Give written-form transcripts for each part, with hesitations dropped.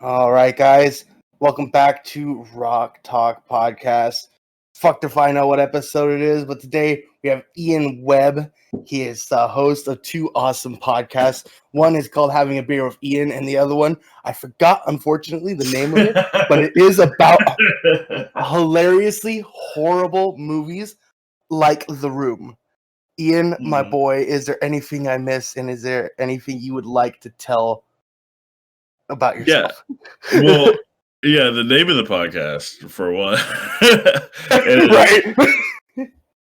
All right, guys. Welcome back to Rock Talk Podcast. Fuck if I know what episode it is, but today we have Ian Webb. He is the host of two awesome podcasts. One is called Having a Beer with Ian, and the other one, I forgot, unfortunately, the name of it, but it is about hilariously horrible movies like The Room. Ian, my boy, is there anything I missed, and is there anything you would like to tell about yourself? Well, yeah, the name of the podcast, for one,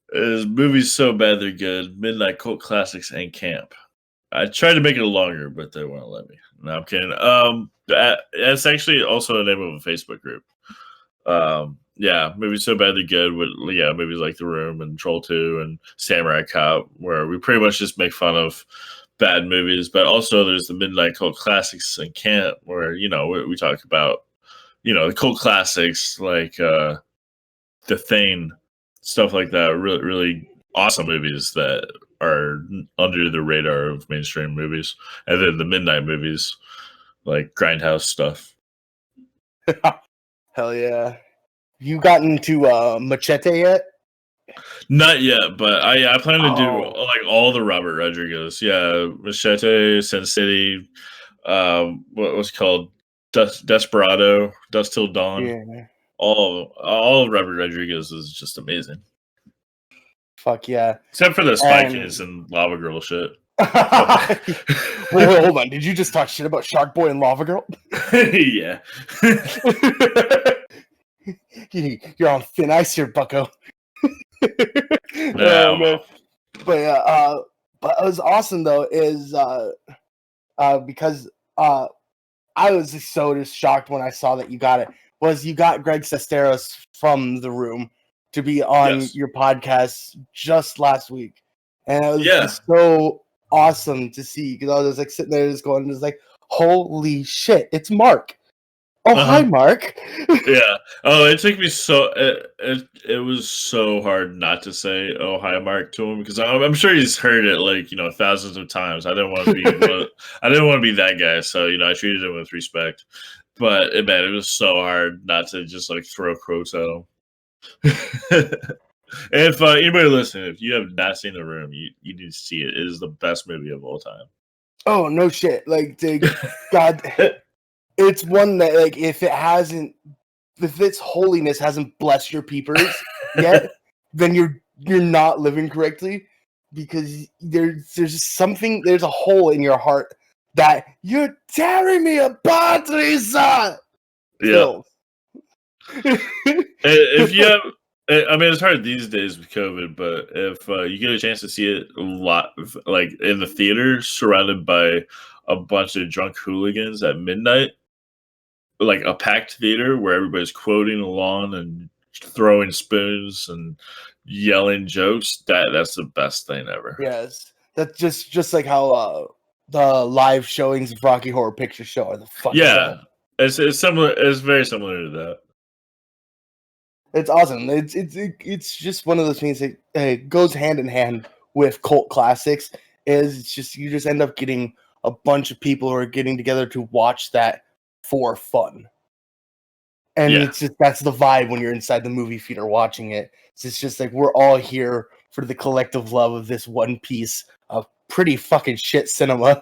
is Movies So Bad They're Good, Midnight Cult Classics and Camp. I tried to make it longer, but they won't let me. No, I'm kidding. That's actually also the name of a Facebook group. Movies So Bad They're Good with movies like The Room and Troll 2 and Samurai Cop, where we pretty much just make fun of bad movies. But also there's the Midnight Cult Classics and Camp, where we talk about the cult classics like The Thing, stuff like that. Really, really awesome movies that are under the radar of mainstream movies, and then the midnight movies like Grindhouse stuff. Hell yeah! You gotten to Machete yet? Not yet, but I plan to do like all the Robert Rodriguez. Yeah, Machete, Sin City, what was it called Desperado, Dust Till Dawn. Yeah. All of Robert Rodriguez is just amazing. Fuck yeah! Except for the Spy Kids and Lava Girl shit. Wait, hold on. Did you just talk shit about Shark Boy and Lava Girl? Yeah. You're on thin ice here, bucko. Man. But it was awesome though, is because I was just so just shocked when I saw that you got it. You got Greg Sesteros from The Room to be on your podcast just last week, and it was just so awesome to see, because I was just like sitting there just going, just like, holy shit, it's Mark. Oh, hi, Mark. Yeah. Oh, it took me so. It was so hard not to say "Oh, hi, Mark" to him, because I'm sure he's heard it like thousands of times. I didn't want to be. I didn't want to be that guy, so I treated him with respect. But it was so hard not to just like throw quotes at him. If anybody listening, if you have not seen The Room, you need to see it. It is the best movie of all time. Oh no shit! Like, God. It's one that, like, if its holiness hasn't blessed your peepers yet, then you're not living correctly, because there's a hole in your heart that you're tearing me apart, Lisa. Yeah. If you have, it's hard these days with COVID, but if you get a chance to see it a lot, like in the theater, surrounded by a bunch of drunk hooligans at midnight, like a packed theater where everybody's quoting along and throwing spoons and yelling jokes, that's the best thing ever. Yes, that's just like how the live showings of Rocky Horror Picture Show are the fucking it's similar. It's very similar to that. It's awesome. It's just one of those things that goes hand in hand with cult classics. It's just, you just end up getting a bunch of people who are getting together to watch that for fun. And it's just, that's the vibe when you're inside the movie theater watching it. It's just like, we're all here for the collective love of this one piece of pretty fucking shit cinema.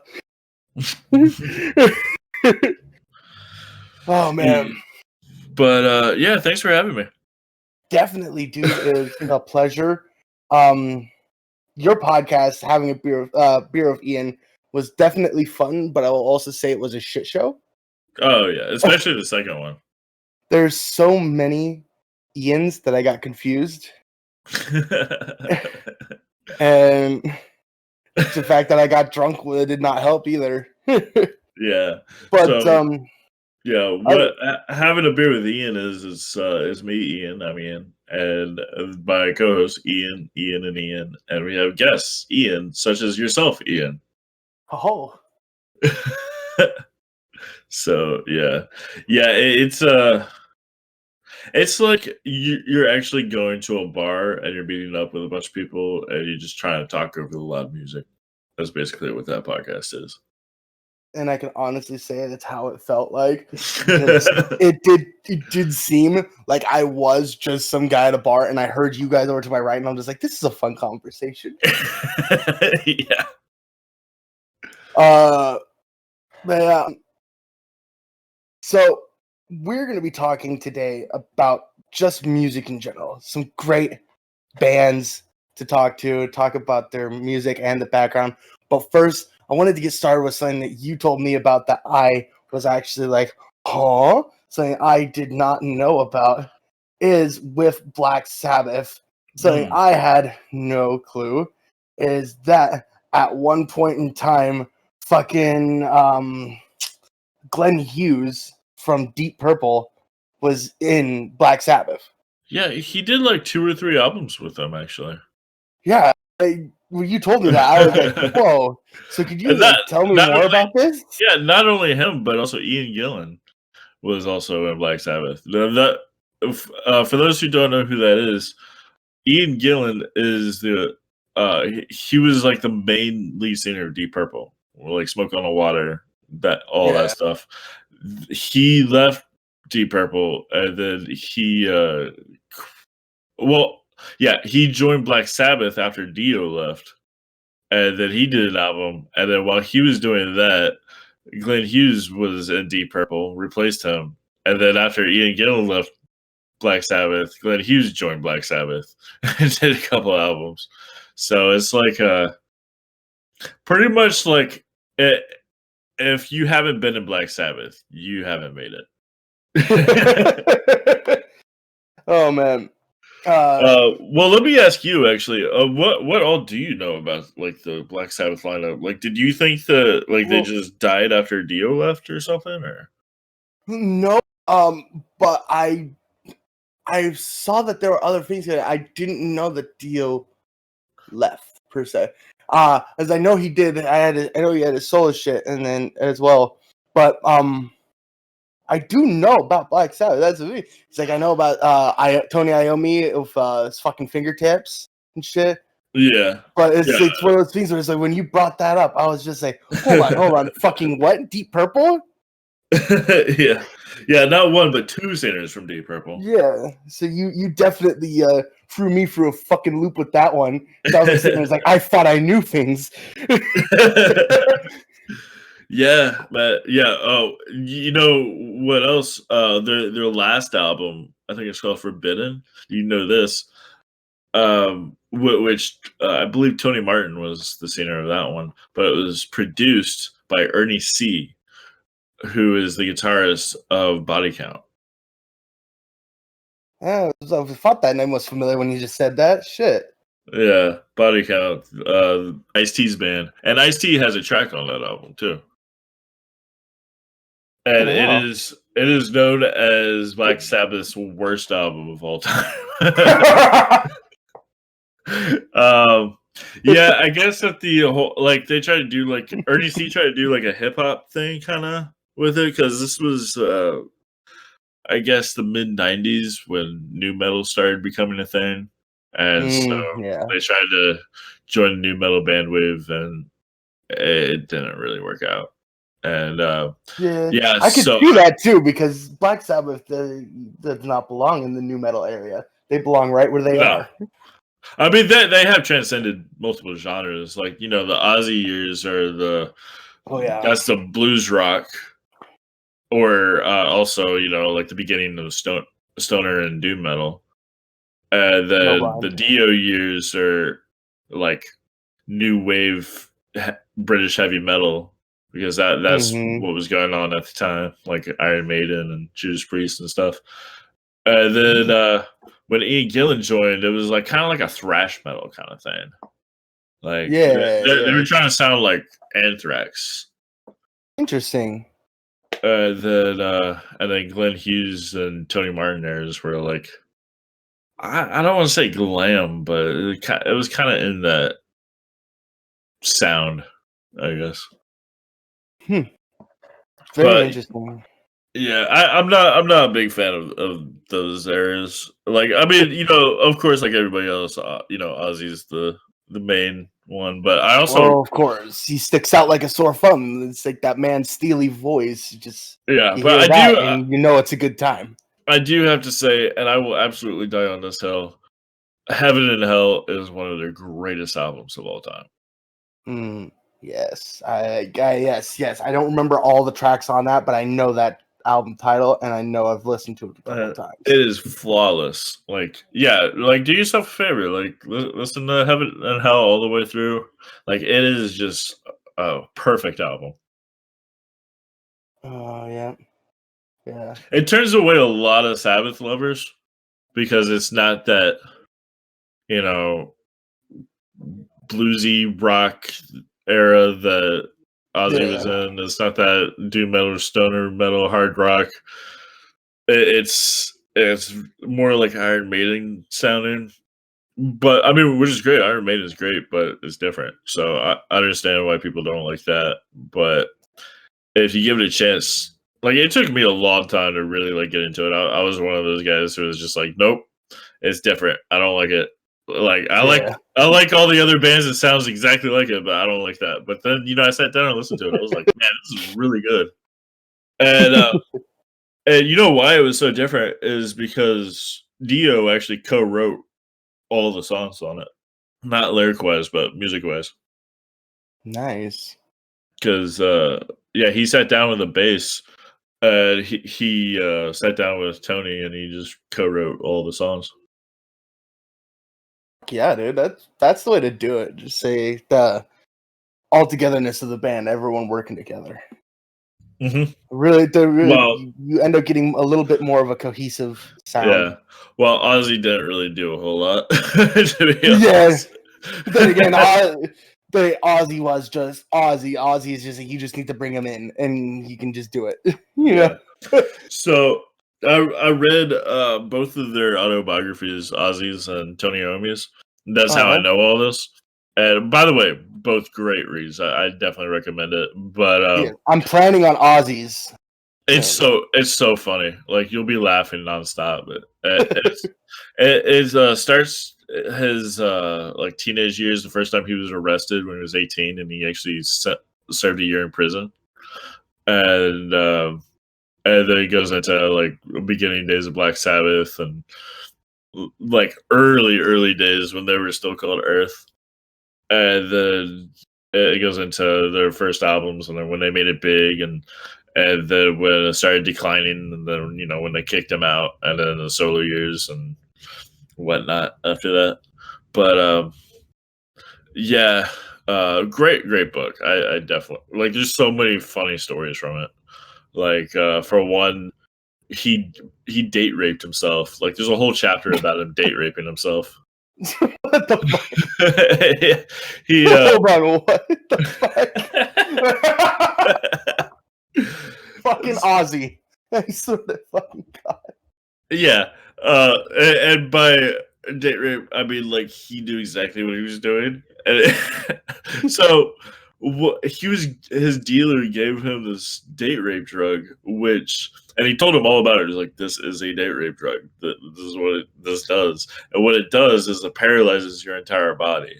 Oh man. But thanks for having me. Definitely, dude. It's a pleasure. Your podcast, Having a Beer with Ian, was definitely fun, but I will also say it was a shit show. Oh yeah, especially the second one. There's so many Ians that I got confused. And the fact that I got drunk did not help either. Yeah. But having a beer with Ian is me, Ian. I'm Ian, and my co-host Ian, and Ian, and we have guests, Ian, such as yourself, Ian. Oh. So it's like you're actually going to a bar and you're meeting up with a bunch of people and you're just trying to talk over the loud music. That's basically what that podcast is. and I can honestly say that's how it felt like. Because it did seem like I was just some guy at a bar, and I heard you guys over to my right, and I'm just like, this is a fun conversation. Yeah. But yeah. So we're going to be talking today about just music in general. Some great bands to talk about their music and the background. But first, I wanted to get started with something that you told me about that I was actually like, huh? Something I did not know about is with Black Sabbath. Something I had no clue is that at one point in time, fucking Glenn Hughes from Deep Purple was in Black Sabbath. Yeah, he did like 2 or 3 albums with them, actually. Yeah, when you told me that, I was like, "Whoa!" So could you tell me more about this? Yeah, not only him, but also Ian Gillan was also in Black Sabbath. For those who don't know who that is, Ian Gillan is he was like the main lead singer of Deep Purple, or like Smoke on the Water, that stuff. He left Deep Purple, and then he he joined Black Sabbath after Dio left, and then he did an album. And then while he was doing that, Glenn Hughes was in Deep Purple, replaced him. And then after Ian Gillan left Black Sabbath, Glenn Hughes joined Black Sabbath and did a couple albums. So it's like pretty much like if you haven't been in Black Sabbath, you haven't made it. Oh man. Well, let me ask you actually. What all do you know about like the Black Sabbath lineup? Like, did you think that they just died after Dio left or something? Or no, but I saw that there were other things that I didn't know that Dio left per se. As I know he did. I know he had his solo shit, and then as well, but I do know about Black Sabbath. That's the thing. It's like I know about Tony Iommi of his fucking fingertips and shit. Yeah, but it's one of those things where it's like when you brought that up, I was just like, hold on, fucking what? Deep Purple? yeah, not one but 2 singers from Deep Purple. Yeah, so you definitely threw me through a fucking loop with that one. So I was like sitting there, was like, I thought I knew things. Yeah, but yeah. Oh, you know what else? Their last album, I think it's called Forbidden. You know this, which I believe Tony Martin was the singer of that one, but it was produced by Ernie C, who is the guitarist of Body Count. I thought that name was familiar when you just said that. Shit. Yeah, Body Count, Ice-T's band, and Ice-T has a track on that album too. And it is known as Black Sabbath's worst album of all time. Yeah, I guess that the whole they try to do Ernie C tried to do a hip hop thing kind of with it, because this was I guess the mid '90s when nu metal started becoming a thing, and so they tried to join the nu metal bandwave, and it didn't really work out. And yeah, I could see that too, because Black Sabbath does not belong in the nu metal area. They belong right where they are. I mean, they have transcended multiple genres. Like, the Ozzy years are that's the blues rock, or also the beginning of stoner and doom metal. And then the Dio years are like new wave British heavy metal, because that's what was going on at the time, like Iron Maiden and Judas Priest and stuff. And then when Ian Gillan joined, it was kind of like a thrash metal kind of thing. They were trying to sound like Anthrax. Interesting. And then Glenn Hughes and Tony Martin eras were I don't want to say glam, but it was kind of in that sound, I guess. Very interesting. Yeah, I'm not a big fan of those eras. I mean, of course, like everybody else, Ozzy's the main one. But I also, well, of course, he sticks out like a sore thumb. It's like that man's steely voice. yeah, You but hear that, and you know it's a good time. I do have to say, and I will absolutely die on this hill. Heaven and Hell is one of their greatest albums of all time. Yes, yes. I don't remember all the tracks on that, but I know that album title, and I know I've listened to it a couple of times. It is flawless. Like, yeah, like do yourself a favor. Like, listen to Heaven and Hell all the way through. Like, it is just a perfect album. Oh yeah. It turns away a lot of Sabbath lovers because it's not that, you know, bluesy rock era that Ozzy was in. It's not that doom metal, stoner metal, hard rock. It's more like Iron Maiden sounding. But I mean, which is great. Iron Maiden is great, but it's different. So I understand why people don't like that. But if you give it a chance, like it took me a long time to really like get into it. I was one of those guys who was just like, nope, it's different. I don't like it. Like I like all the other bands that sounds exactly like it, but I don't like that. But then I sat down and listened to it. I was like, man, this is really good. And and you know why it was so different is because Dio actually co-wrote all the songs on it, not lyric wise, but music wise. Nice. Because yeah, he sat down with the bass. He sat down with Tony and he just co-wrote all the songs. Yeah, dude, that's the way to do it. Just say the all togetherness of the band, everyone working together. Mm-hmm. Really, Well, you end up getting a little bit more of a cohesive sound. yeah. Well, Ozzy didn't really do a whole lot, to be Yeah. honest. Then again, Ozzy was just Ozzy. Ozzy is just you just need to bring him in, and you can just do it. you know. So I read both of their autobiographies, Ozzy's and Tony Iommi's. That's how I know all this. And by the way, both great reads. I definitely recommend it. But yeah, I'm planning on Ozzy's. it's so funny. Like you'll be laughing nonstop. It starts his like teenage years. The first time he was arrested when he was 18, and he actually served a year in prison. And then he goes into like beginning days of Black Sabbath and like early days when they were still called Earth. And then it goes into their first albums and then when they made it big and then when it started declining and then when they kicked him out and then the solo years and whatnot after that. But yeah, great book. I definitely like. There's so many funny stories from it. Like for one, he date raped himself. Like there's a whole chapter about him date raping himself. What the fuck? he Hold on, what the fuck? Fucking Ozzy. I swear to fucking God. Yeah. And by date rape, I mean like he knew exactly what he was doing. And so his dealer gave him this date rape drug, and he told him all about it. He's like, this is a date rape drug. This is what this does. And what it does is it paralyzes your entire body.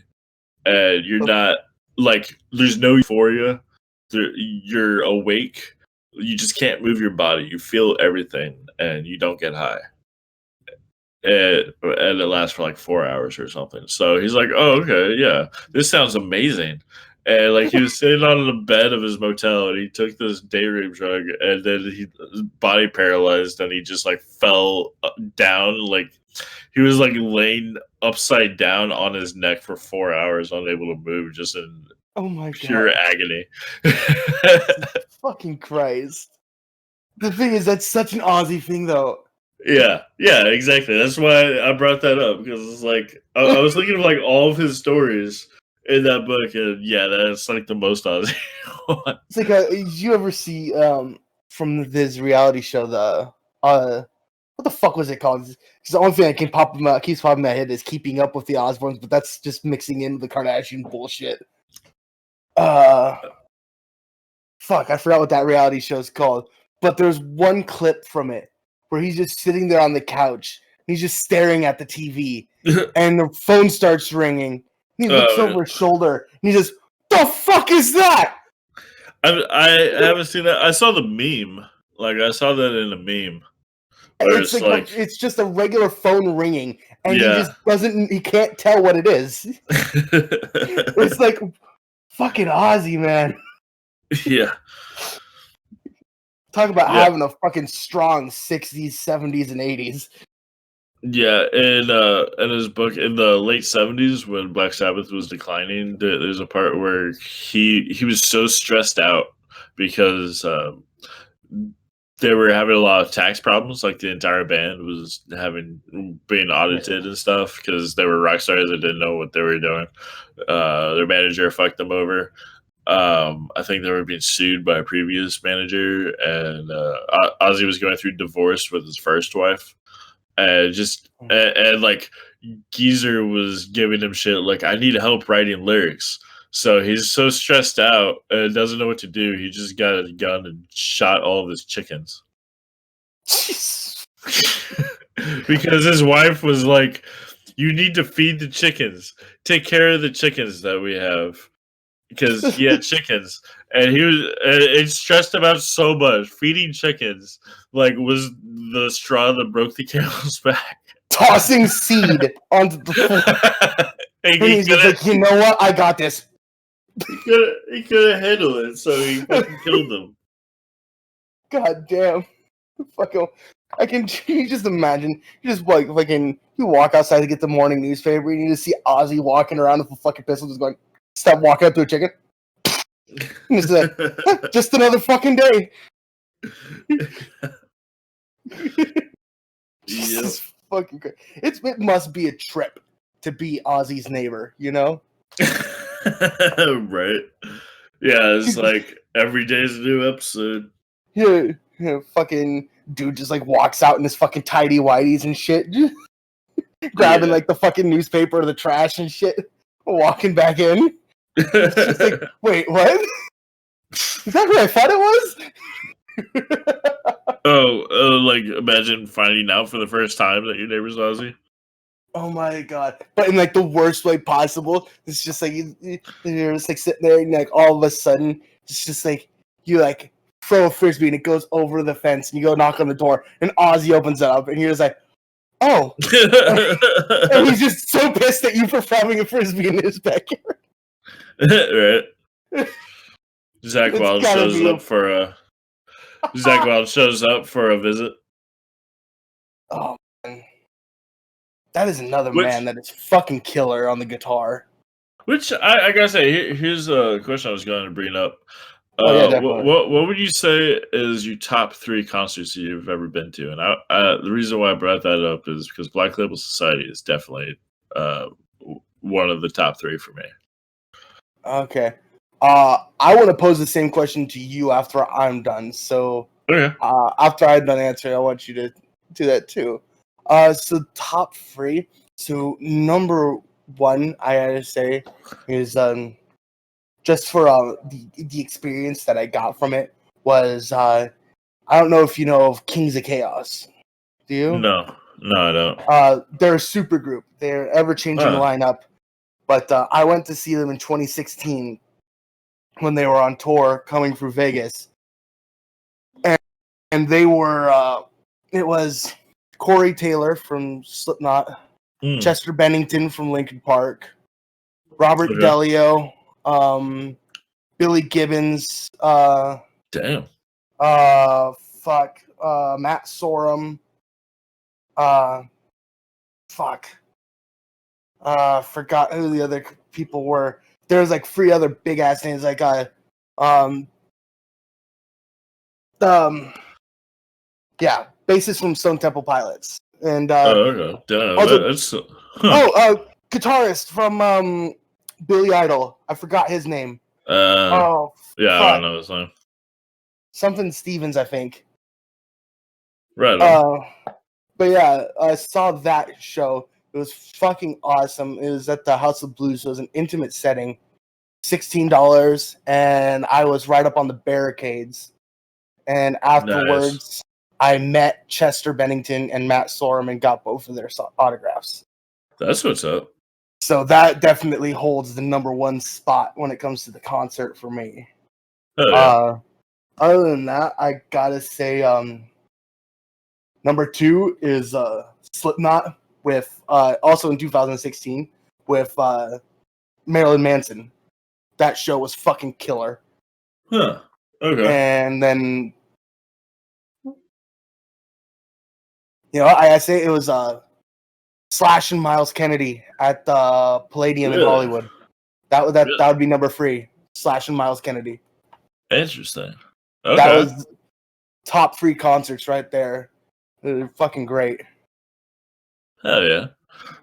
And you're not like, there's no euphoria. You're awake. You just can't move your body. You feel everything and you don't get high. And it lasts for like 4 hours or something. So he's like, oh, okay, yeah, this sounds amazing. And like he was sitting on the bed of his motel and he took this day rape drug and then his body paralyzed and he just like fell down. Like he was like laying upside down on his neck for 4 hours, unable to move, just in pure agony. Fucking Christ. The thing is, that's such an Ozzy thing, though. Yeah, exactly. That's why I brought that up because it's like I was thinking of like all of his stories in that book, and yeah, that's like the most Ozzy one. It's like, did you ever see from this reality show the what the fuck was it called? Because the only thing that keeps popping in my head is Keeping Up with the Osbournes, but that's just mixing in the Kardashian bullshit. Fuck, I forgot what that reality show's called. But there's one clip from it where he's just sitting there on the couch. He's just staring at the TV, and the phone starts ringing, He looks over his shoulder and he says, "The fuck is that?" I haven't seen that. I saw the meme. Like I saw that in a meme. It's like it's just a regular phone ringing, and he just doesn't. He can't tell what it is. It's like fucking Ozzy, man. Yeah. Talk about having a fucking strong 60s, 70s, and 80s. Yeah, in his book in the late 70s when Black Sabbath was declining, there's a part where he was so stressed out because they were having a lot of tax problems. Like the entire band was being audited and stuff because they were rock stars that didn't know what they were doing. Their manager fucked them over. I think they were being sued by a previous manager, and Ozzy was going through divorce with his first wife. And like Geezer was giving him shit like, I need help writing lyrics. So he's so stressed out and doesn't know what to do. He just got a gun and shot all of his chickens. Because his wife was like, you need to feed the chickens. Take care of the chickens that we have. Because he had chickens, and it stressed him out so much. Feeding chickens was the straw that broke the camel's back. Tossing seed onto the floor. And he's just like, you know what? I got this. He couldn't handle it, so he fucking killed them. God damn. Fucking, you just imagine, you just you walk outside to get the morning newspaper, and you just see Ozzy walking around with a fucking pistol, just going, stop walking up to a chicken. Just, just another fucking day. It's fucking crazy. It must be a trip to be Ozzy's neighbor, you know? Right. Yeah, it's like every day's a new episode. Yeah, fucking dude just walks out in his fucking tidy whities and shit. Grabbing the fucking newspaper or the trash and shit. Walking back in. It's just like, wait, what? Is that who I thought it was? Imagine finding out for the first time that your neighbor's Ozzy. Oh my god! But in the worst way possible. It's just you're just sitting there, and all of a sudden, it's just you throw a frisbee and it goes over the fence, and you go knock on the door, and Ozzy opens it up, and you're just like, oh, and he's just so pissed at you for throwing a frisbee in his backyard. Right. Zach Wild shows up for a visit. Oh man. That is another man that is fucking killer on the guitar. Which I gotta say, here's a question I was going to bring up. What would you say is your top 3 concerts you've ever been to? And the reason why I brought that up is because Black Label Society is definitely one of the top 3 for me. Okay. I want to pose the same question to you after I'm done. So after I'm done answering, I want you to do that too. So top 3. So number 1, I gotta say, is just for the experience that I got from it was I don't know if you know of Kings of Chaos. Do you? No, I don't. They're a super group. They're ever-changing lineup. But I went to see them in 2016 when they were on tour coming through Vegas. And they were, it was Corey Taylor from Slipknot, Chester Bennington from Linkin Park, Robert Delio, Billy Gibbons, Matt Sorum, forgot who the other people were. There's 3 other big ass names bassist from Stone Temple Pilots, and guitarist from Billy Idol. I forgot his name. I don't know his name. Something Stevens, I think. Right. But yeah, I saw that show. It was fucking awesome. It was at the House of Blues. So it was an intimate setting. $16, and I was right up on the barricades. And afterwards, I met Chester Bennington and Matt Sorum and got both of their autographs. That's what's up. So that definitely holds the number one spot when it comes to the concert for me. Oh yeah. Other than that, I gotta say, number two is Slipknot with also in 2016 with Marilyn Manson. That show was fucking killer. Huh. Okay. And then, I say it was Slash and Miles Kennedy at the Palladium in Really? Hollywood. That would be number three. Slash and Miles Kennedy. Interesting. Okay. That was top 3 concerts right there. They're fucking great. Hell yeah.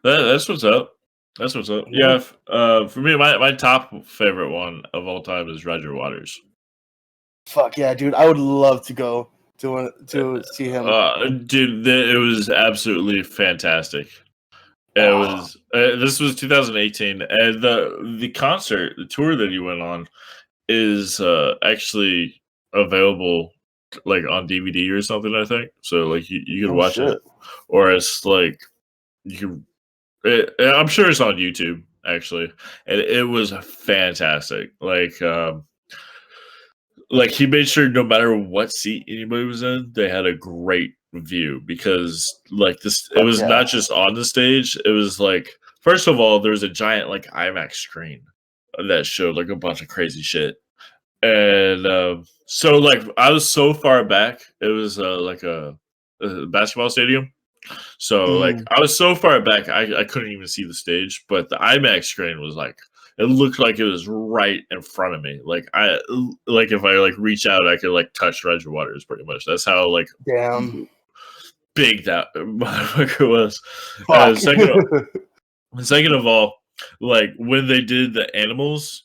That's what's up. That's what's up. Yeah. For me, my top favorite one of all time is Roger Waters. Fuck yeah, dude! I would love to go to see him. Dude, it was absolutely fantastic. It was. This was 2018, and the concert, the tour that he went on, is actually available like on DVD or something. I think so. Like you could watch it, or it's like you. I'm sure it's on YouTube actually, and it was fantastic. Like he made sure no matter what seat anybody was in, they had a great view because like this, it was not just on the stage. It was like, first of all, there's a giant like IMAX screen that showed like a bunch of crazy shit. And so like I was so far back, it was like a basketball stadium. So like I was so far back, I couldn't even see the stage, but the IMAX screen was like, it looked like it was right in front of me. Like if I like reach out, I could like touch Roger Waters pretty much. That's how like big that motherfucker was. Second of all, like when they did the animals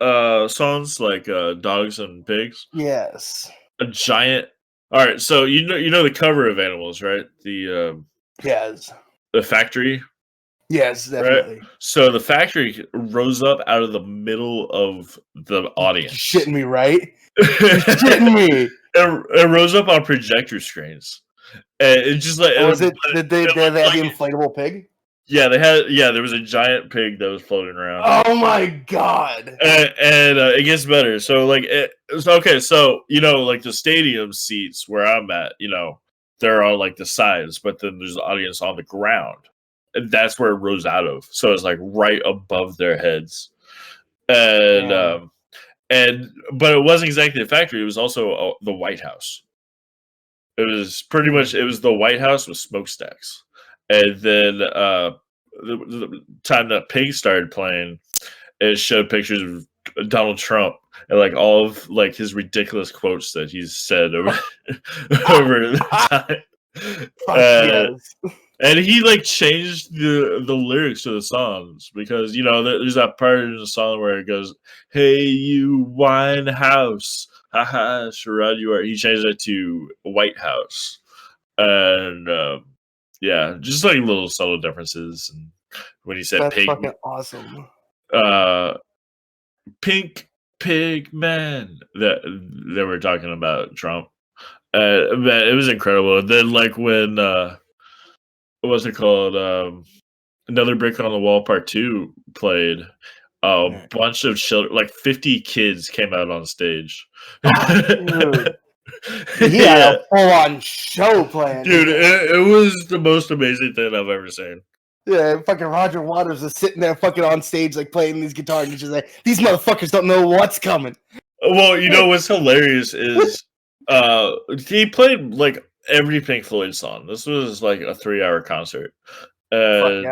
songs like dogs and pigs. Yes. A giant. All right, so you know the cover of Animals, right? The yes. The factory. Yes, definitely. Right? So the factory rose up out of the middle of the audience. You're shitting me, right? You're shitting me. It rose up on projector screens. And it just like did they have the inflatable pig? Yeah, they had. Yeah, there was a giant pig that was floating around. Oh my god! And it gets better. So like, okay. So like the stadium seats where I'm at, they're on like the sides, but then there's the audience on the ground, and that's where it rose out of. So it's like right above their heads, and but it wasn't exactly the factory. It was also the White House. It was pretty much the White House with smokestacks. And then the time that Pig started playing, it showed pictures of Donald Trump and like all of like his ridiculous quotes that he's said over the time. And he like changed the lyrics to the songs because there's that part in the song where it goes, "Hey you wine house, haha, Sherrod you are." He changed it to White House, and yeah, just like little subtle differences. And when he said "That's pig," fucking awesome. Pink pig man, that they were talking about Trump. Man, it was incredible. And then like when what's it called? Another Brick on the Wall Part 2 played. A bunch of children, like 50 kids, came out on stage. Dude. He had a full-on show playing. Dude, it was the most amazing thing I've ever seen. Yeah, fucking Roger Waters is sitting there fucking on stage, like, playing these guitars, and just like, these motherfuckers don't know what's coming. Well, what's hilarious is he played, like, every Pink Floyd song. This was, like, a 3-hour concert. And,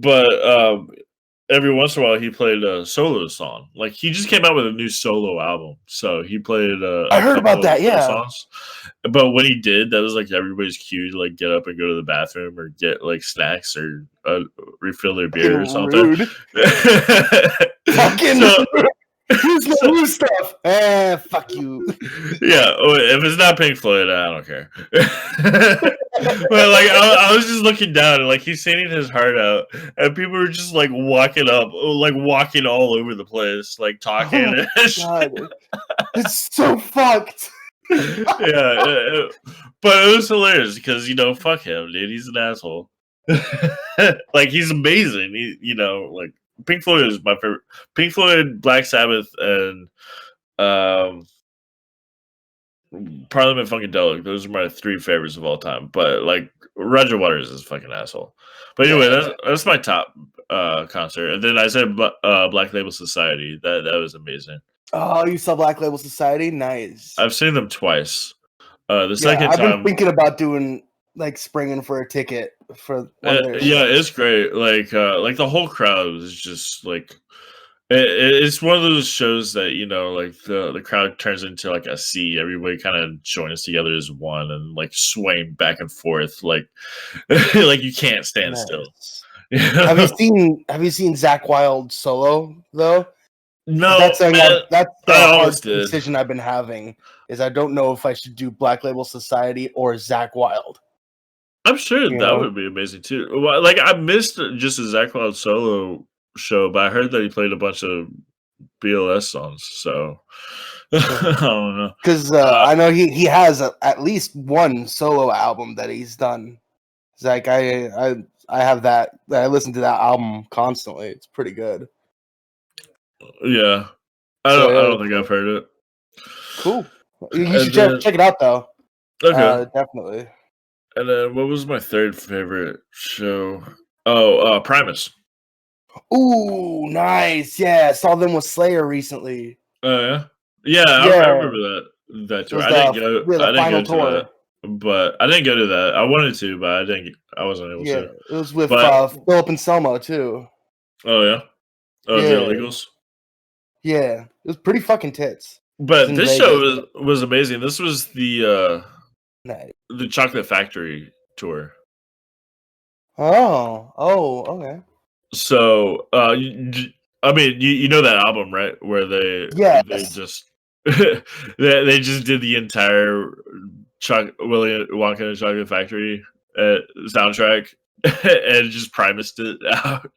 but every once in a while, he played a solo song. Like, he just came out with a new solo album. So he played I heard about that, songs. But when he did, that was like everybody's cue to like get up and go to the bathroom or get like snacks or refill their beer or something. Fucking who's the new stuff? Fuck you. Yeah, if it's not Pink Floyd, I don't care. But like, I was just looking down and like he's singing his heart out, and people were just like walking up, like walking all over the place, like talking. Oh my God. It's so fucked. Yeah, but it was hilarious because fuck him, dude. He's an asshole. like he's amazing. Like Pink Floyd is my favorite. Pink Floyd, Black Sabbath, and um, Parliament Funkadelic. Those are my 3 favorites of all time. But like Roger Waters is a fucking asshole. But anyway, that's my top concert. And then I said Black Label Society. That was amazing. Oh, you saw Black Label Society? Nice. I've seen them twice. The second I've time, been thinking about doing like springing for a ticket for one of their shows. It's great. Like the whole crowd is just like it's one of those shows that like the crowd turns into like a sea. Everybody kind of joins together as one and like swaying back and forth like like you can't stand still. Have you seen Zakk Wylde solo though? No, that's the hard did. decision I've been having. Is I don't know if I should do Black Label Society or Zakk Wylde. I'm sure that would be amazing too. Like I missed just a Zakk Wylde solo show, but I heard that he played a bunch of BLS songs. So I don't know because I know he has at least one solo album that he's done. It's like I have that. I listen to that album constantly. It's pretty good. Yeah, I don't think I've heard it. Cool. You should check it out though. Okay, definitely. And then what was my 3rd favorite show? Oh, Primus. Ooh, nice. Yeah, I saw them with Slayer recently. Yeah. I remember that tour. I didn't go. I didn't go to that, but I didn't go to that. I wanted to, but I didn't. I wasn't able to. It was with Philip and Selma too. Oh yeah. Oh, the Illegals. Yeah, it was pretty fucking tits. But this show was amazing. This was the Chocolate Factory tour. Oh, okay. So, I mean, you know that album, right? Where they just they just did the entire Willy Wonka and the Chocolate Factory soundtrack and just Primused it out.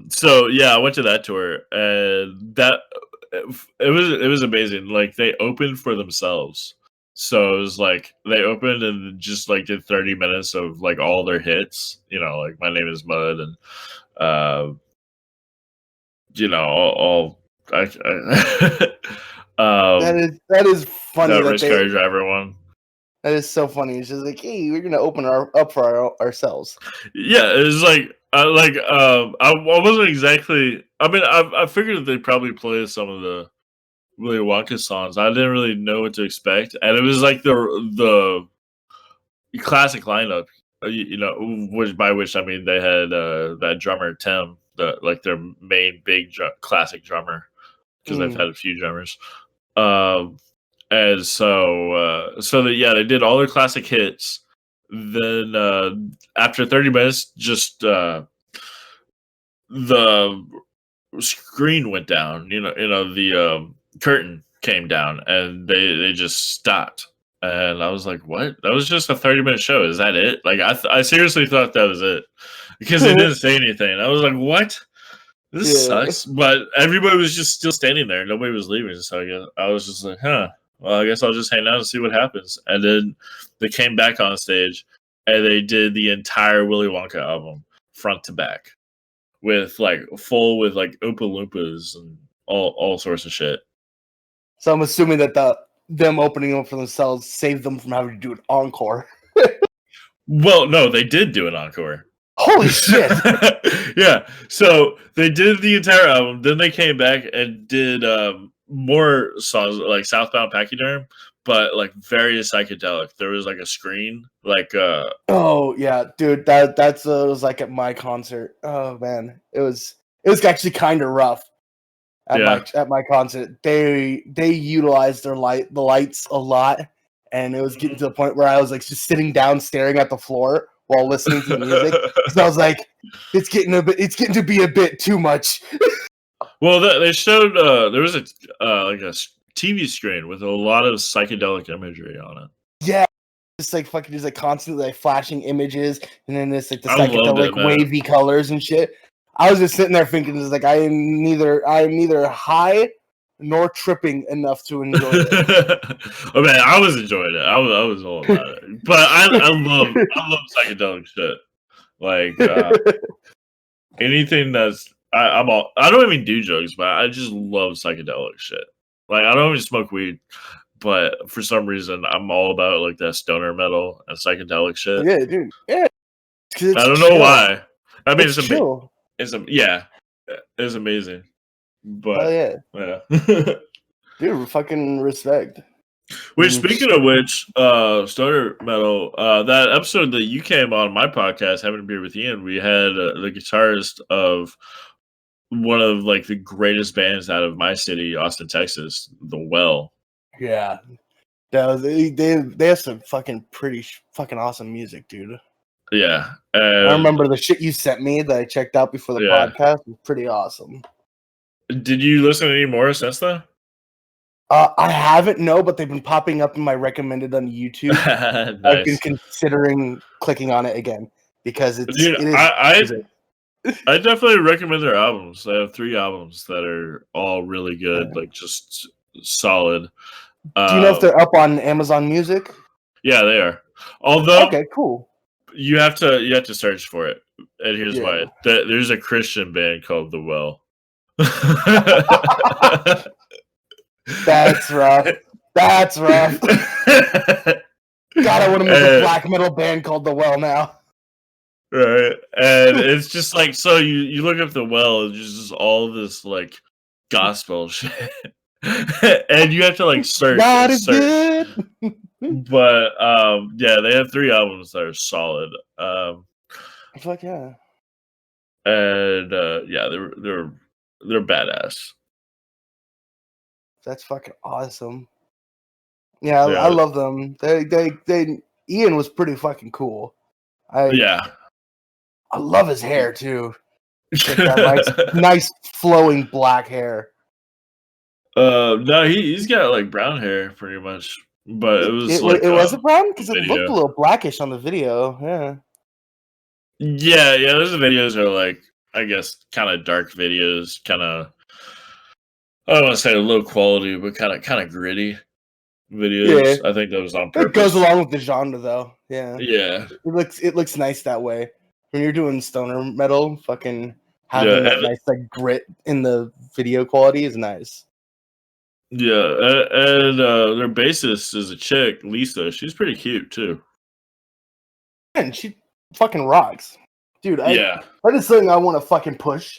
So yeah, I went to that tour and it was amazing. Like they opened for themselves. So it was like they opened and just like did 30 minutes of like all their hits, like My Name Is Mud and all that is funny. That Race Car Driver one. That is so funny. It's just like, hey, we're gonna open up for ourselves. Yeah, it was like I wasn't exactly. I mean, I figured that they'd probably play some of the Willy Wonka songs. I didn't really know what to expect, and it was like the classic lineup. Which I mean they had that drummer Tim, their main big classic drummer, because they've had a few drummers. And so they did all their classic hits. Then after 30 minutes, just the screen went down. The curtain came down, and they just stopped. And I was like, "What? That was just a 30-minute show. Is that it?" Like I seriously thought that was it because they didn't say anything. I was like, "What? This sucks." But everybody was just still standing there. Nobody was leaving. So I was just like, "Huh. Well, I guess I'll just hang out and see what happens." And then they came back on stage and they did the entire Willy Wonka album front to back with like Oompa Loompas and all sorts of shit. So I'm assuming that them opening up for themselves saved them from having to do an encore. Well, no, they did do an encore. Holy shit! Yeah, so they did the entire album. Then they came back and did more songs like Southbound Pachyderm, but like very psychedelic. There was like a screen, like oh yeah, dude, that's what it was like at my concert. Oh man, it was actually kind of rough at my concert. They utilized the lights a lot, and it was getting to the point where I was like just sitting down staring at the floor while listening to the music. So I was like, it's getting to be a bit too much. Well, they showed there was a TV screen with a lot of psychedelic imagery on it. Yeah, just like fucking, just like constantly like flashing images, and then this like the psychedelic wavy colors and shit. I was just sitting there thinking, it's like I am neither high nor tripping enough to enjoy it. Oh man, I was enjoying it. I was all about it. But I love psychedelic shit. Like anything that's I'm all I don't even do drugs, but I just love psychedelic shit. Like I don't even smoke weed, but for some reason I'm all about like that stoner metal and psychedelic shit. Yeah, dude. Yeah, 'cause I it's don't know chill. why. I mean, It's chill. yeah, it's amazing. Hell But yeah, yeah. dude. Fucking respect. Which, speaking of which, stoner metal, that episode that you came on my podcast, having a beer with Ian, we had the guitarist of one of like the greatest bands out of my city, Austin, Texas, The Well. Yeah, they have some fucking fucking awesome music, dude. Yeah, I and remember the shit you sent me that I checked out before the yeah. podcast was pretty awesome. Did you listen to any more since then? I haven't, no, but they've been popping up in my recommended on YouTube. I've been Nice, considering clicking on it again because it dude. is music. I definitely recommend their albums. They have 3 albums that are all really good, like just solid. Do you know if they're up on Amazon Music? Yeah, they are. Although Okay, cool. you have to search for it, and here's Yeah. why. There's a Christian band called The Well. That's rough. That's rough. God, I want to make a black metal band called The Well now. Right, and it's just like so. You look up The Well, it's just all this like gospel shit, and you have to like search. God And is search. good. But yeah, they have 3 albums that are solid. Fuck yeah. And yeah, they're badass. That's fucking awesome. Yeah, I Yeah, love them. They Ian was pretty fucking cool. yeah. I love his hair too. Like that nice flowing black hair. No, he's got like brown hair pretty much, but it was like It wasn't brown because it video. looked a little blackish on the video. Yeah. Yeah. Those videos are like, I guess, kind of dark videos, kind of. I don't want to say low quality, but kind of gritty videos. Yeah. I think that was on purpose. It goes along with the genre though. Yeah. Yeah. It looks nice that way. When you're doing stoner metal, fucking having that nice like grit in the video quality is nice. Yeah, and their bassist is a chick, Lisa. She's pretty cute too. And she fucking rocks. Dude, Yeah. that is something I want to fucking push.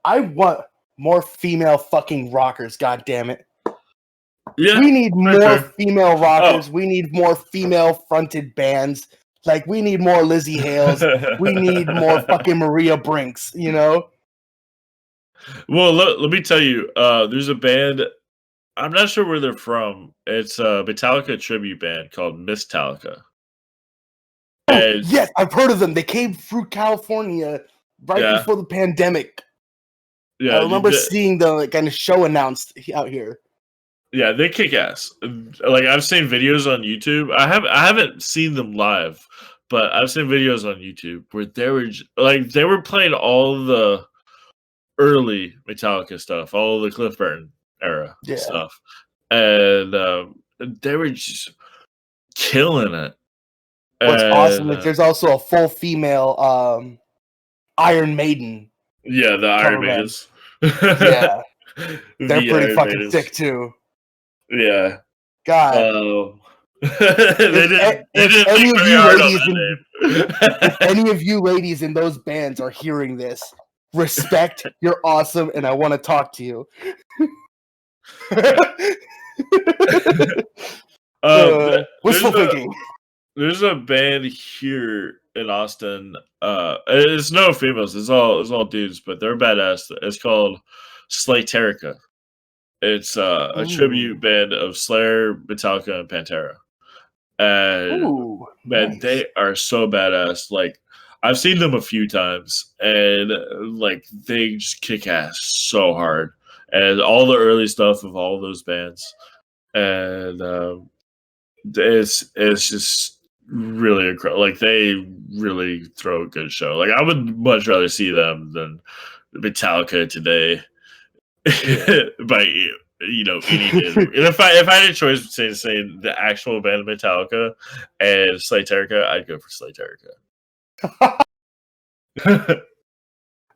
I want more female fucking rockers, god damn it. Yeah. We need more female rockers. Oh. We need more female fronted bands. Like we need more Lizzie Hales. We need more fucking Maria Brinks, you know? Well, let me tell you, there's a band, I'm not sure where they're from. It's a Metallica tribute band called Mistallica. Oh, yes, I've heard of them. They came through California right before the pandemic. Yeah, I remember seeing the like kind of show announced out here. Yeah, they kick ass. Like I've seen videos on YouTube. I haven't seen them live, but I've seen videos on YouTube where they were playing all the early Metallica stuff, all the Cliff Burton era stuff, and they were just killing it. What's awesome is there's also a full female Iron Maiden. Yeah, the Iron Maidens. Yeah, they're pretty fucking sick too. Yeah. God. If any of you ladies in those bands are hearing this, respect, you're awesome, and I want to talk to you. Wishful thinking. There's a band here in Austin. It's no females. It's all dudes, but they're badass. It's called Slayterica. It's a tribute band of Slayer, Metallica, and Pantera. And man, they are so badass. Like I've seen them a few times, and like they just kick ass so hard. And all the early stuff of all those bands, and it's just really incredible. Like they really throw a good show. Like I would much rather see them than Metallica today. By any day. And if I had a choice between saying the actual band of Metallica and Slayterica, I'd go for Slayterica. But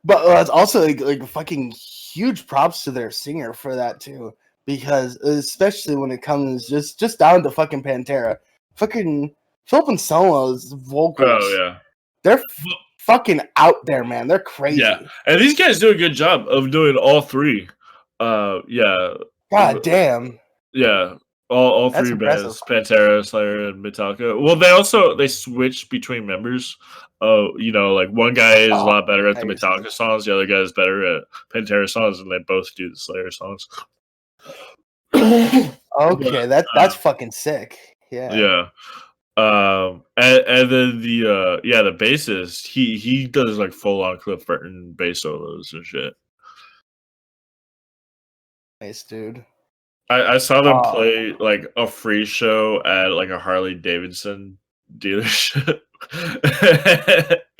it's also like fucking huge props to their singer for that too, because especially when it comes just down to fucking Pantera, fucking Philip Anselmo's vocals, Oh yeah. they're fucking out there, man. They're crazy. Yeah, and these guys do a good job of doing all three. Yeah, God damn, yeah, all that's three impressive. bands: Pantera, Slayer, and Metallica. Well, they switch between members. Like one guy is a lot better at the Metallica songs, the other guy is better at Pantera songs, and they both do the Slayer songs. Okay, that's fucking sick. Yeah. Yeah. And then the bassist, he does like full on Cliff Burton bass solos and shit. Nice, dude. I saw them play like a free show at like a Harley Davidson dealership.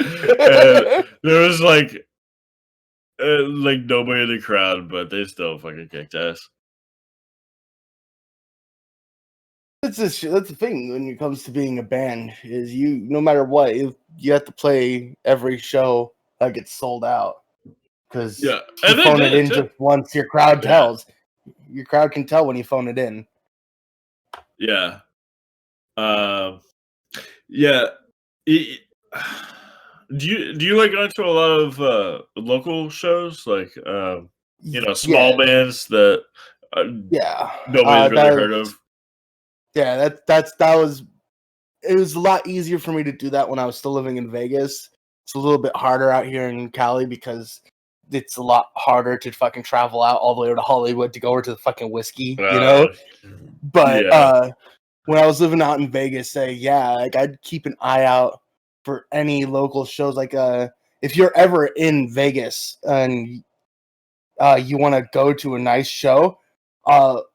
And there was like nobody in the crowd, but they still fucking kicked ass. That's the thing when it comes to being a band is no matter what you have to play every show like it's sold out, because Yeah, you and they phone it did in too. just once your crowd tells. Your crowd can tell when you phone it in. Yeah. Yeah. Do you like going to a lot of local shows, like small bands that nobody's really heard of? Yeah, it was a lot easier for me to do that when I was still living in Vegas. It's a little bit harder out here in Cali because it's a lot harder to fucking travel out all the way to Hollywood to go over to the fucking whiskey, But when I was living out in Vegas, like I'd keep an eye out for any local shows. Like if you're ever in Vegas and you want to go to a nice show,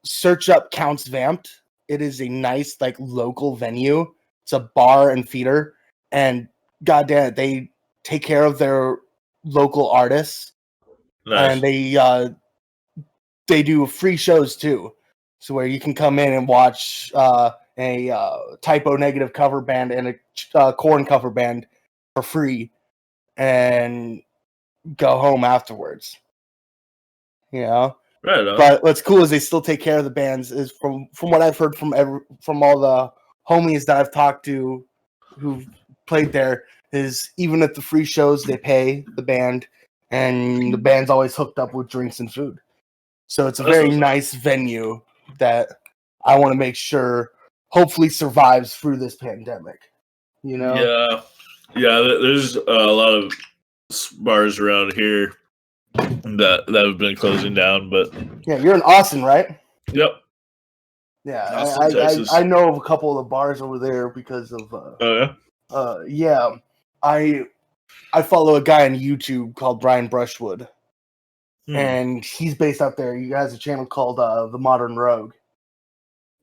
search up Counts Vamped. It is a nice like local venue. It's a bar and theater, and goddamn it, they take care of their local artists, and they do free shows too. So where you can come in and watch a Typo Negative cover band and a Korn cover band for free, and go home afterwards. Right on. But what's cool is they still take care of the bands. Is from what I've heard from all the homies that I've talked to who've played there, is even at the free shows they pay the band, and the band's always hooked up with drinks and food. So it's a very nice venue that I want to make sure hopefully survives through this pandemic. Yeah. There's a lot of bars around here that have been closing down, but yeah, you're in Austin, right? Yep. Yeah, Austin, Texas. I know of a couple of the bars over there because of. I follow a guy on YouTube called Brian Brushwood, and he's based out there. He has a channel called The Modern Rogue.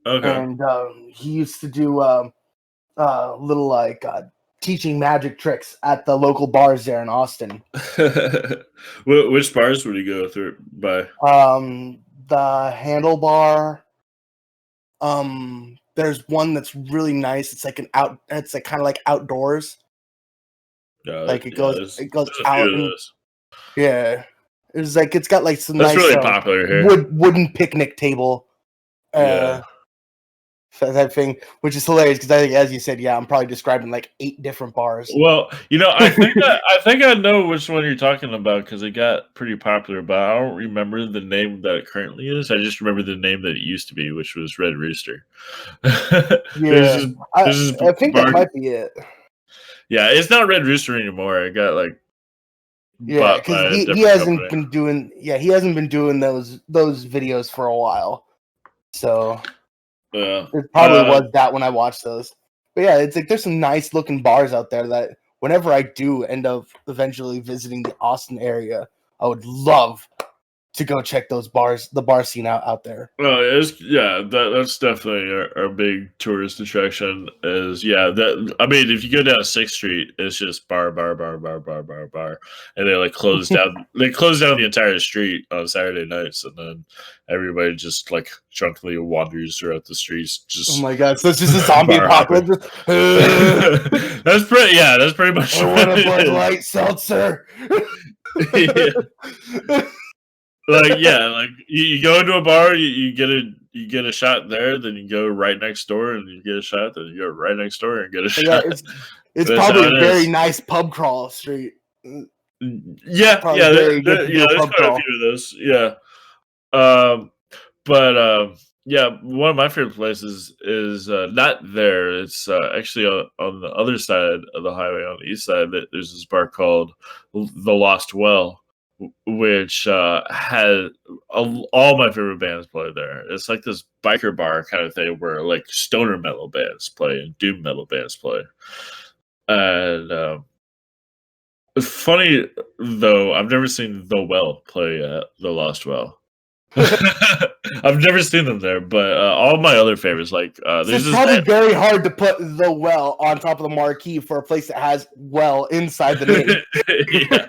Okay. And he used to do little like teaching magic tricks at the local bars there in Austin. Which bars would you go through by? The Handlebar. There's one that's really nice. It's like it's like kind of like outdoors. Like it goes out and yeah. It's like it's got like some that's nice really popular here. wooden picnic table. That thing, which is hilarious because I think, as you said, I'm probably describing like 8 different bars. Well, I think I know which one you're talking about because it got pretty popular, but I don't remember the name that it currently is. I just remember the name that it used to be, which was Red Rooster. I think that might be it. Yeah, it's not Red Rooster anymore. It got like because he hasn't been doing those videos for a while, so. Yeah, it probably was that when I watched those. But yeah, it's like there's some nice looking bars out there that whenever I do end up eventually visiting the Austin area, I would love to go check the bar scene out there. That's definitely our big tourist attraction. I mean, if you go down 6th Street, it's just bar, and they close down. They close down the entire street on Saturday nights, and then everybody just drunkenly wanders throughout the streets. Just oh my god! So it's just a zombie apocalypse. That's pretty much. I want a Bud Light seltzer. You go into a bar, you get a shot there, then you go right next door and you get a shot, then you go right next door and get a shot. It's probably a very nice pub crawl street. There's quite a few of those. One of my favorite places is not there. It's actually on the other side of the highway, on the east side. There's this bar called The Lost Well, which had all my favorite bands play there. It's like this biker bar kind of thing where stoner metal bands play and doom metal bands play. And it's funny though, I've never seen The Well play at The Lost Well. I've never seen them there, but all my other favorites, it's probably very hard to put The Well on top of the marquee for a place that has well inside the name. Yeah.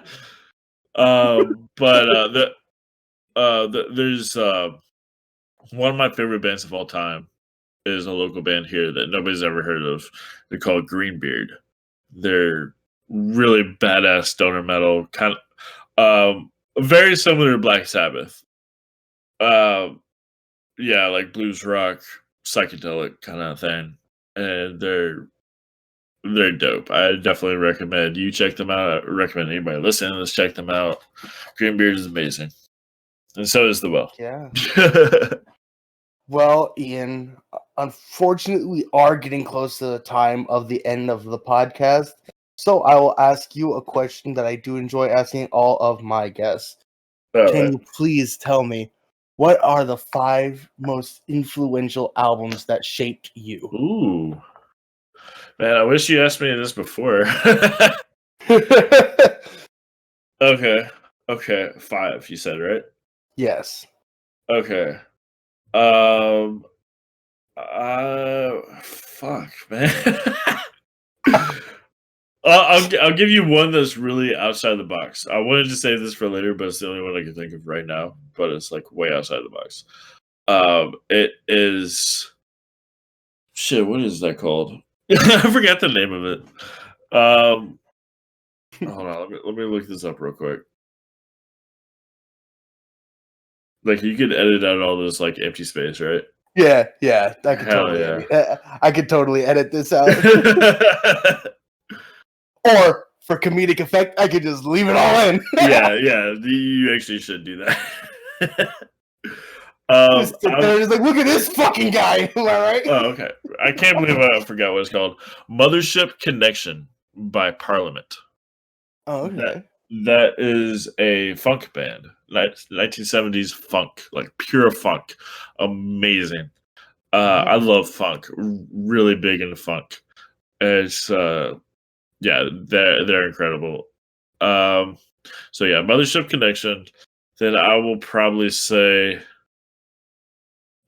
There's one of my favorite bands of all time is a local band here that nobody's ever heard of. They're called Greenbeard. They're really badass stoner metal, kind of very similar to Black Sabbath. Blues rock, psychedelic kind of thing, and they're dope. I definitely recommend you check them out. I recommend anybody listening to this check them out. Greenbeard is amazing, and so is The Well. Yeah. Well, Ian, unfortunately, we are getting close to the time of the end of the podcast, so I will ask you a question that I do enjoy asking all of my guests. Can you please tell me, what are the 5 most influential albums that shaped you? Ooh. Man, I wish you asked me this before. Okay. 5, you said, right? Yes. Okay. Fuck, man. I'll give you one that's really outside the box. I wanted to save this for later, but it's the only one I can think of right now. But it's way outside the box. It is shit. What is that called? I forgot the name of it. Hold on. Let me look this up real quick. You could edit out all this empty space, right? Yeah. I could totally edit this out. Or for comedic effect, I could just leave it all in. yeah. You actually should do that. Just look at this fucking guy. Am I right? Oh, okay. I can't believe I forgot what it's called. Mothership Connection by Parliament. Oh, okay. That is a funk band. 1970s funk, pure funk. Amazing. I love funk. Really big into funk. It's they're incredible. Mothership Connection. Then I will probably say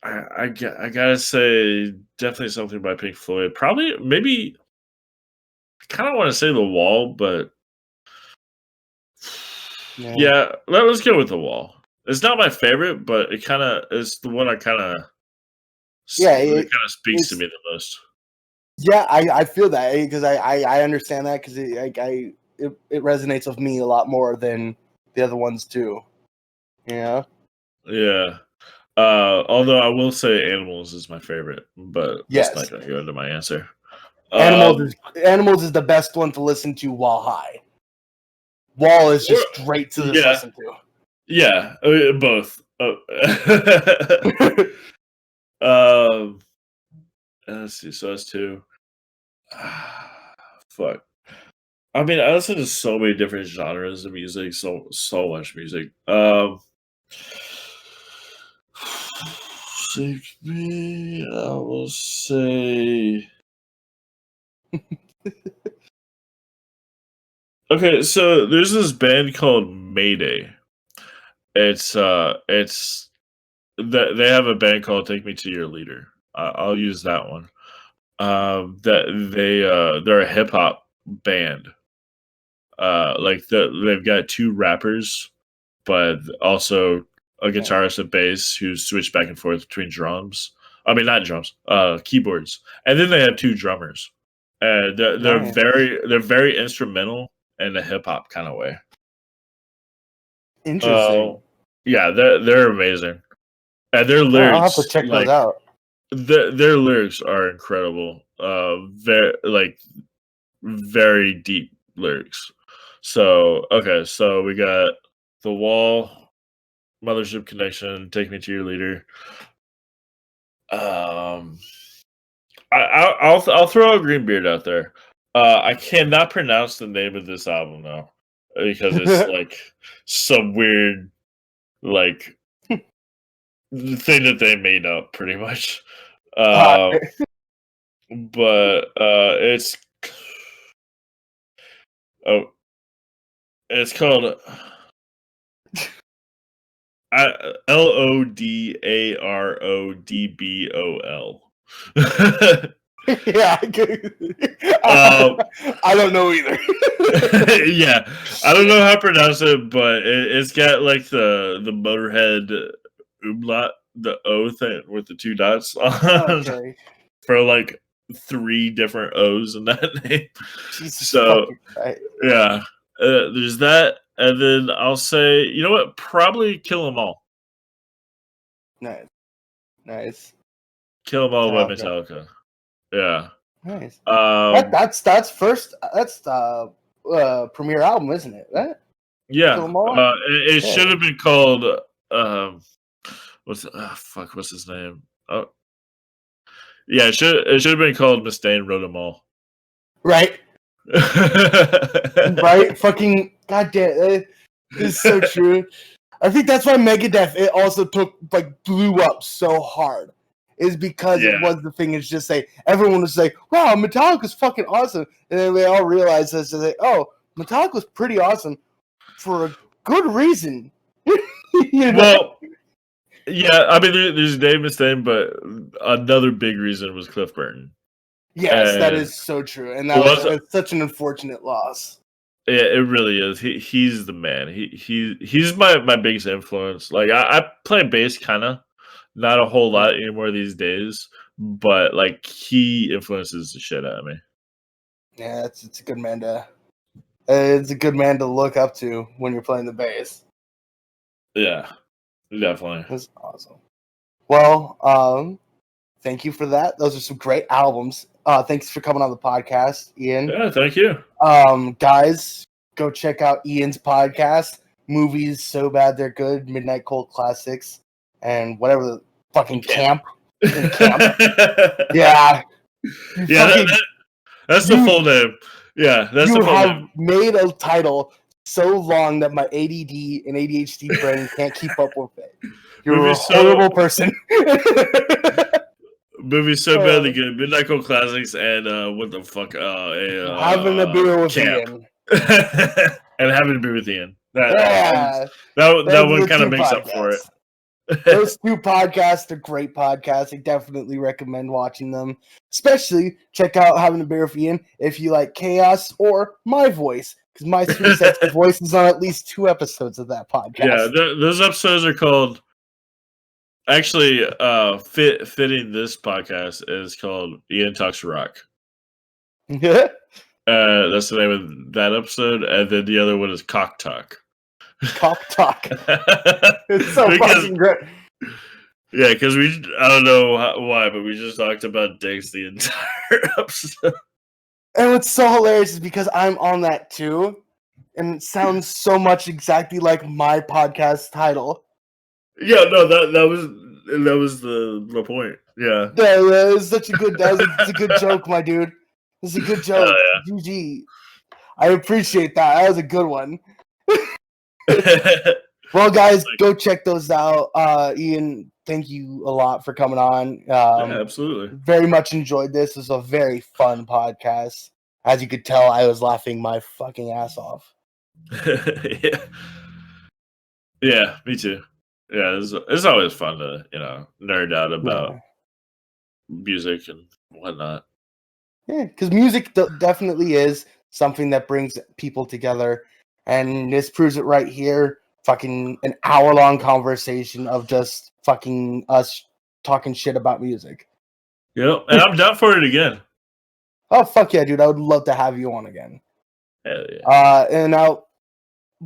I gotta say definitely something by Pink Floyd. Probably maybe I kind of want to say The Wall, but let's go with The Wall. It's not my favorite, but it kind of is the one I kind of it kind of speaks to me the most. Yeah, I feel that because I understand that because it resonates with me a lot more than the other ones too. Yeah. Yeah. Although I will say Animals is my favorite, but that's not going to go into my answer. Animals is the best one to listen to while high. Wall is just great to listen to. Yeah, both. Let's see. So that's 2. Fuck. I mean, I listen to so many different genres of music, so much music. Save me. I will say. Okay, so there's this band called Mayday, it's they have a band called Take Me to Your Leader. I'll use that one. They're a hip hop band. They've got two rappers, but also a guitarist and bass who switch back and forth between drums. I mean, not drums, keyboards, and then they have two drummers. And Nice. they're very instrumental in a hip hop kind of way. Interesting. Yeah, they're amazing, and their I'll have to lyrics check those out. their lyrics are incredible. Very deep lyrics. So okay, so we got The Wall, Mothership Connection, Take Me to Your Leader. Um, I'll throw a Greenbeard out there. I cannot pronounce the name of this album though, because it's like some weird like thing that they made up, pretty much. Alright. But oh, it's called LODARODBOL. Yeah, I don't know either. Yeah, I don't know how to pronounce it, but it's got like the Motorhead umlaut, the O thing with the two dots Okay. for like 3 different O's in that name. Jesus So fucking Christ. yeah, there's that, and then I'll say, you know what? Probably Kill 'Em All. Nice. Kill 'Em All by Metallica. Metallica. Yeah. Nice. That's premiere album, isn't it? Right? Yeah. Kill 'Em All? It Yeah. should have been called what's his name? Oh, yeah. It should have been called Mustaine Wrote 'Em All. Right. Right. Fucking goddamn. This is so true. I think that's why Megadeth it also blew up so hard. Is because it was the thing is just say everyone was say, wow, Metallica's fucking awesome. And then they all realized this and say, oh, Metallica's pretty awesome for a good reason. You know? Well, yeah, I mean there's Dave Mustaine, but another big reason was Cliff Burton. Yes, that is so true. And that was such an unfortunate loss. Yeah, it really is. He's the man. He's my biggest influence. Like I play bass kinda. Not a whole lot anymore these days, but like he influences the shit out of me. Yeah, it's a good man to it's a good man to look up to when you're playing the bass. Yeah, definitely. That's awesome. Well, thank you for that. Those are some great albums. Thanks for coming on the podcast, Ian. Yeah, thank you. Guys, go check out Ian's podcast. Movies So Bad They're Good, Midnight Cold Classics, and whatever the fucking camp. Yeah. Yeah, that's the full name. Yeah, that's the full name. You have made a title so long that my ADD and ADHD brain can't keep up with it. You're a horrible person. Movies So Bad They're Good, Midnight Cold Classics, and what the fuck? Having a beer with Ian. And having a beer with Ian. That one kind of makes up for it. Those two podcasts are great podcasts. I definitely recommend watching them. Especially check out Having a Beer with Ian if you like chaos or my voice. Because my sweet sexy voice is on at least 2 episodes of that podcast. Yeah, those episodes are called... Actually, fitting this podcast is called Ian Talks Rock. Yeah. That's the name of that episode. And then the other one is Cock Talk. Cock Talk. It's so fucking great. Yeah, because I don't know why, but we just talked about dicks the entire episode. And what's so hilarious is because I'm on that too. And it sounds so much exactly like my podcast title. Yeah, no, that was the point. Yeah. That was such a good it's a good joke, my dude. It's a good joke. Oh, yeah. GG. I appreciate that. That was a good one. Well, guys, go check those out. Ian, thank you a lot for coming on. Yeah, absolutely. Very much enjoyed this. It was a very fun podcast. As you could tell, I was laughing my fucking ass off. Yeah. Yeah, me too. Yeah, it's always fun to nerd out Yeah. about music and whatnot. Yeah, because music definitely is something that brings people together, and this proves it right here. Fucking an hour-long conversation of just fucking us talking shit about music. Yep, and I'm down for it again. Oh fuck yeah, dude! I would love to have you on again. Hell yeah. And I'll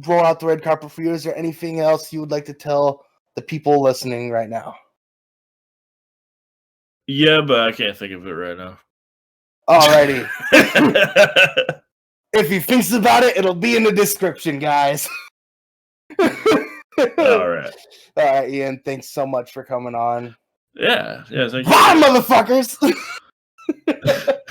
roll out the red carpet for you. Is there anything else you would like to tell the people listening right now? Yeah, but I can't think of it right now. Alrighty. If he thinks about it, it'll be in the description, guys. All right. All right, Ian. Thanks so much for coming on. Yeah. Thank you. Bye, motherfuckers.